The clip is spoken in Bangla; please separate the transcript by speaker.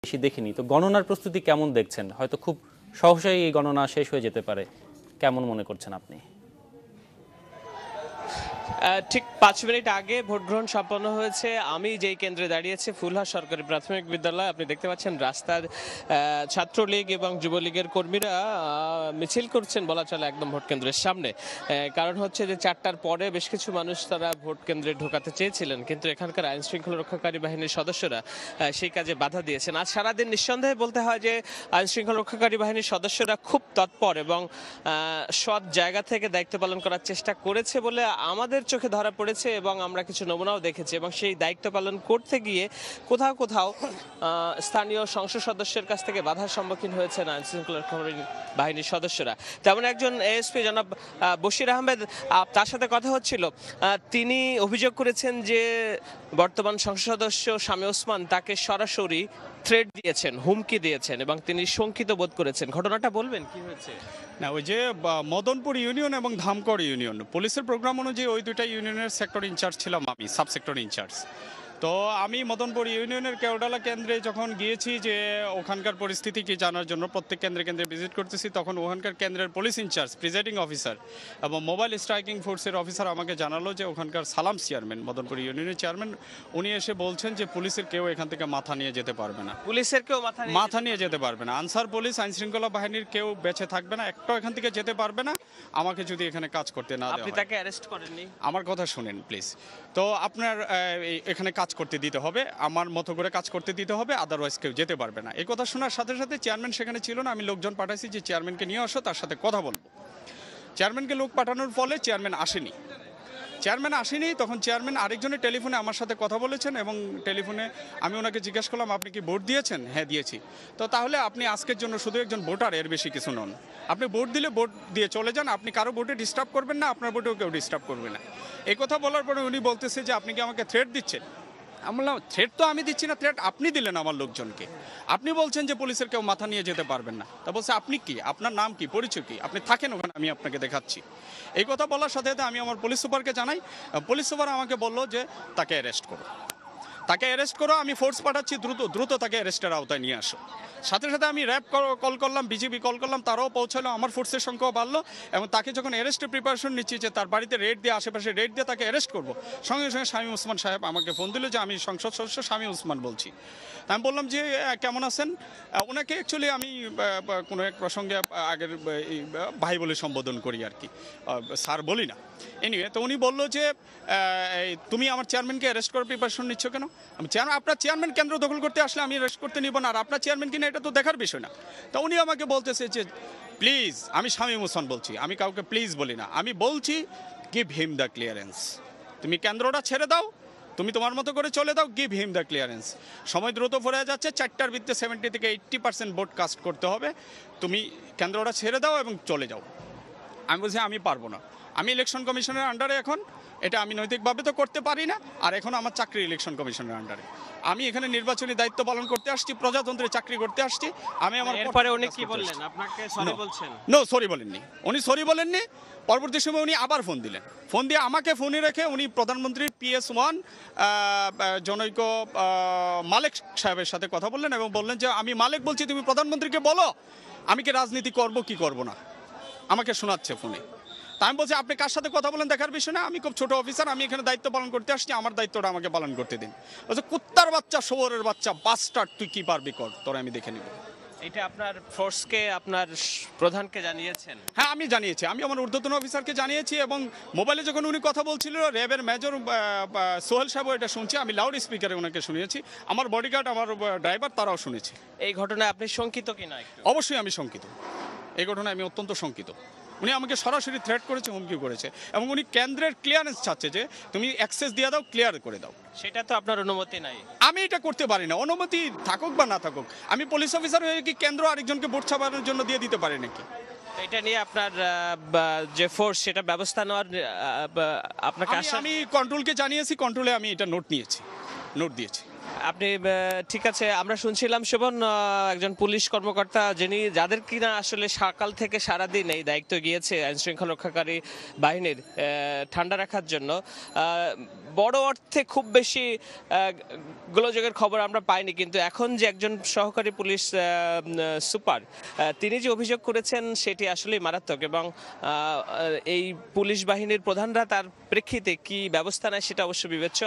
Speaker 1: বেশি দেখিনি, তো গণনার প্রস্তুতি কেমন দেখছেন? হয়তো খুব সহসাই এই গণনা শেষ হয়ে যেতে পারে, কেমন মনে করছেন আপনি?
Speaker 2: ঠিক 5 মিনিট আগে ভোট গ্রহণ সম্পন্ন হয়েছে। আমি যেই কেন্দ্রে দাঁড়িয়েছি ফুলহাস সরকারি প্রাথমিক বিদ্যালয়, আপনি দেখতে পাচ্ছেন রাস্তার ছাত্রলীগ এবং যুবলীগের কর্মীরা মিছিল করছেন বলা চলে একদম ভোট কেন্দ্রের সামনে। কারণ হচ্ছে যে 4টার পরে বেশ কিছু মানুষ তারা ভোট কেন্দ্রে ঢোকাতে চেয়েছিলেন, কিন্তু এখানকার আইন শৃঙ্খলা রক্ষাকারী বাহিনীর সদস্যরা সেই কাজে বাধা দিয়েছেন। আজ সারাদিন নিঃসন্দেহে বলতে হয় যে আইন শৃঙ্খলা রক্ষাকারী বাহিনীর সদস্যরা খুব তৎপর এবং সৎ জায়গা থেকে দায়িত্ব পালন করার চেষ্টা করেছে বলে আমাদের চোখে ধরা পড়েছে, এবং আমরা কিছু নমুনাও দেখেছি। এবং সেই দায়িত্ব পালন করতে গিয়ে কোথাও কোথাও স্থানীয় সংসদ সদস্যের কাছ থেকে বাধার সম্মুখীন হয়েছেন আইন শৃঙ্খলা রক্ষাকারী বাহিনীর সদস্যরা। তেমন একজন এএসপি জনাব বশির আহমেদ, তার সাথে কথা হচ্ছিল। তিনি অভিযোগ করেছেন যে বর্তমান সংসদ সদস্য শামী ওসমান তাকে সরাসরি থ্রেট দিয়েছেন, হুমকি দিয়েছেন, এবং তিনি শঙ্কিত বোধ করেছেন। ঘটনাটা বলবেন কি হয়েছে?
Speaker 3: না, ওই যে মদনপুর ইউনিয়ন এবং ধামকড় ইউনিয়ন পুলিশের প্রোগ্রাম অনুযায়ী ওই দুইটা ইউনিয়নের সেক্টর ইনচার্জ ছিলাম আমি, সাব সেক্টর ইনচার্জ। তো আমি মদনপুর ইউনিয়নের কেওডালা কেন্দ্রে যখন গিয়েছি যে ওখানকার পরিস্থিতি কি জানার জন্য, প্রত্যেক কেন্দ্রে কেন্দ্রে ভিজিট করতেছি, তখন ওখানকার কেন্দ্রের পুলিশ ইনচার্জ, প্রিজাইডিং অফিসার এবং মোবাইল স্ট্রাইকিং ফোর্সের অফিসার আমাকে জানালো যে ওখানকার সালাম চেয়ারম্যান, মদনপুর ইউনিয়নের চেয়ারম্যান, উনি এসে বলছেন যে পুলিশের কেউ এখান থেকে মাথা নিয়ে যেতে পারবে না,
Speaker 2: পুলিশের কেউ
Speaker 3: মাথা নিয়ে যেতে পারবে না, আনসার পুলিশ আইন শৃঙ্খলা বাহিনীর কেউ বেঁচে থাকবে না, একটাও এখান থেকে যেতে পারবে না আমাকে যদি এখানে কাজ করতে না দেওয়া হয়।
Speaker 2: আপনি তাকে অ্যারেস্ট করেননি?
Speaker 3: আমার কথা শুনেন প্লিজ। তো আপনার এখানে কাজ করতে দিতে হবে, আমার মতো করে কাজ করতে দিতে হবে, আদারওয়াইজ কেউ যেতে পারবে না। এই কথা শোনার সাথে সাথে চেয়ারম্যান সেখানে ছিল না, আমি লোকজন পাঠাইছি যে চেয়ারম্যানকে নিয়ে আসো, তার সাথে কথা বলবো। চেয়ারম্যানকে লোক পাঠানোর ফলে চেয়ারম্যান আসেনি। তখন চেয়ারম্যান আরেকজনের টেলিফোনে আমার সাথে কথা বলেছেন, এবং টেলিফোনে আমি ওনাকে জিজ্ঞেস করলাম আপনি কি ভোট দিয়েছেন? হ্যাঁ দিয়েছি। তো তাহলে আপনি আজকের জন্য শুধু একজন ভোটার, এর বেশি কিছু নন। আপনি ভোট দিলে ভোট দিয়ে চলে যান, আপনি কারো ভোটে ডিস্টার্ব করবেন না, আপনার ভোটেও কেউ ডিস্টার্ব করবে না। এই কথা বলার পরে উনি বলতেছে যে আপনি কি আমাকে থ্রেট দিচ্ছেন? আমি বললাম থ্রেট তো আমি দিচ্ছি না, থ্রেট আপনি দিলেন আমার লোকজনকে। আপনি বলছেন যে পুলিশের কেউ মাথা নিয়ে যেতে পারবেন না। তা বলছে আপনি কি, আপনার নাম কি, পরিচয় কি, আপনি থাকেন ওখানে, আমি আপনাকে দেখাচ্ছি। এই কথা বলার সাথে সাথে আমি আমার পুলিশ সুপারকে জানাই, পুলিশ সুপার আমাকে বললো যে তাকে অ্যারেস্ট করো, আমি ফোর্স পাঠাচ্ছি, দ্রুত তাকে অ্যারেস্টের আওতায় নিয়ে আসো। সাথে সাথে আমি র্যাব কল করলাম, বিজিবি কল করলাম, তারাও পৌঁছালো, আমার ফোর্সের সংখ্যাও বাড়লো, এবং তাকে যখন অ্যারেস্টের প্রিপারেশন নিচ্ছি যে তার বাড়িতে রেড দিয়ে, আশেপাশে রেড দিয়ে তাকে অ্যারেস্ট করবো, সঙ্গে সঙ্গে শামী ওসমান সাহেব আমাকে ফোন দিল যে আমি সংসদ সদস্য শামী ওসমান বলছি। আমি বললাম যে কেমন আছেন? ওনাকে অ্যাকচুয়ালি আমি কোনো এক প্রসঙ্গে আগের ভাই বলে সম্বোধন করি আর কি, স্যার বলি না। এনিওয়ে, তো উনি বললো যে তুমি আমার চেয়ারম্যানকে অ্যারেস্ট করার প্রিপারেশন নিচ্ছ কেন? আমি আপনার চেয়ারম্যান কেন্দ্র দখল করতে আসলে আমি অ্যারেস্ট করতে নিব না, আর আপনার চেয়ারম্যান কিনা এটা তো দেখার বিষয় না। তো উনি আমাকে বলতেছে যে প্লিজ, আমি শামীম ওসমান বলছি, আমি কাউকে প্লিজ বলি না, আমি বলছি গিভ হিম দ্য ক্লিয়ারেন্স। তুমি কেন্দ্রটা ছেড়ে দাও, তুমি তোমার মতো করে চলে দাও, গিভ হিম দ্য ক্লিয়ারেন্স। সময় দ্রুত ফুরিয়ে যাচ্ছে, 4টার ভিত্তিতে 70 থেকে 80% ভোট কাস্ট করতে হবে, তুমি কেন্দ্রটা ছেড়ে দাও এবং চলে যাও। আমি বলছি আমি পারবো না, আমি ইলেকশন কমিশনের আন্ডারে এখন, এটা আমি নৈতিকভাবে তো করতে পারি না, আর এখন আমার চাকরি ইলেকশন কমিশনের আন্ডারে, আমি এখানে নির্বাচনী দায়িত্ব পালন করতে আসছি, প্রজাতন্ত্রে চাকরি করতে আসছি। আমি আমার
Speaker 2: এরপরে উনি কি বললেন? আপনাকে সরি বলছেন?
Speaker 3: নো, সরি বলেননি, উনি সরি বলেননি। পরবর্তী সময় উনি আবার ফোন দিলেন, ফোন দিয়ে আমাকে ফোনে রেখে উনি প্রধানমন্ত্রী PS1 জনৈক মালেক সাহেবের সাথে কথা বললেন, এবং বললেন যে আমি মালেক বলছি, তুমি প্রধানমন্ত্রীকে বলো আমি কি রাজনীতি করব কি করব না, আমাকে শোনাচ্ছে ফোনে। তা আমি বলছি আপনি কার সাথে কথা বলেন দেখার বিষয় না, আমি খুব ছোট অফিসার, আমি এখানে দায়িত্ব পালন করতে আসছি, আমার দায়িত্বটা আমাকে পালন করতে দিন। বলছে কুত্তার বাচ্চা, শোরের বাচ্চা, বাস্টার্ড, তুই কি পারবি কর, তোরা আমি দেখে নিব।
Speaker 2: এটা আপনার ফোর্সকে, আপনার প্রধানকে জানিয়েছেন?
Speaker 3: হ্যাঁ, আমি জানিয়েছি, আমি আমার ঊর্ধ্বতন অফিসারকে জানিয়েছি, এবং মোবাইলে যখন উনি কথা বলছিল র্যাবের মেজর সোহেল সাহেব এটা শুনছি, আমি লাউড স্পিকারে ওনাকে শুনিয়েছি, আমার বডিগার্ড, আমার ড্রাইভার, তারাও শুনেছে।
Speaker 2: এই ঘটনায় আপনি শঙ্কিত কিনা?
Speaker 3: অবশ্যই আমি শঙ্কিত, এই ঘটনায় আমি অত্যন্ত শঙ্কিত। উনি আমাকে সরাসরি থ্রেট করেছে, হুমকি করেছে, এবং উনি কেন্দ্রের ক্লিয়ারেন্স চাচ্ছে যে তুমি অ্যাক্সেস দিয়ে দাও, ক্লিয়ার করে দাও।
Speaker 2: সেটা তো আপনার অনুমতি নাই।
Speaker 3: আমি এটা করতে পারি না, অনুমতি থাকুক বা না থাকুক, আমি পুলিশ অফিসার হয়ে কি কেন্দ্র আরেকজনকে ভোট ছাপানোর জন্য দিয়ে দিতে পারি নাকি?
Speaker 2: এটা নিয়ে আপনার যে ফোর্স, সেটা ব্যবস্থা নেওয়ার আপনাকে
Speaker 3: আমি কন্ট্রোলকে জানিয়েছি, কন্ট্রোলে আমি এটা নোট দিয়েছি।
Speaker 2: আপনি ঠিক আছে, আমরা শুনছিলাম শোভন একজন পুলিশ কর্মকর্তা যিনি যাদের কিনা আসলে সকাল থেকে সারাদিন এই দায়িত্ব গিয়েছে আইন শৃঙ্খলা রক্ষাকারী বাহিনীর ঠান্ডা রাখার জন্য। বড় অর্থে খুব বেশি গোলযোগের খবর আমরা পাইনি, কিন্তু এখন যে একজন সহকারী পুলিশ সুপার তিনি যে অভিযোগ করেছেন সেটি আসলেই মারাত্মক, এবং এই পুলিশ বাহিনীর প্রধানরা তার প্রেক্ষিতে কি ব্যবস্থা নেয় সেটা অবশ্য বিবেচ্য।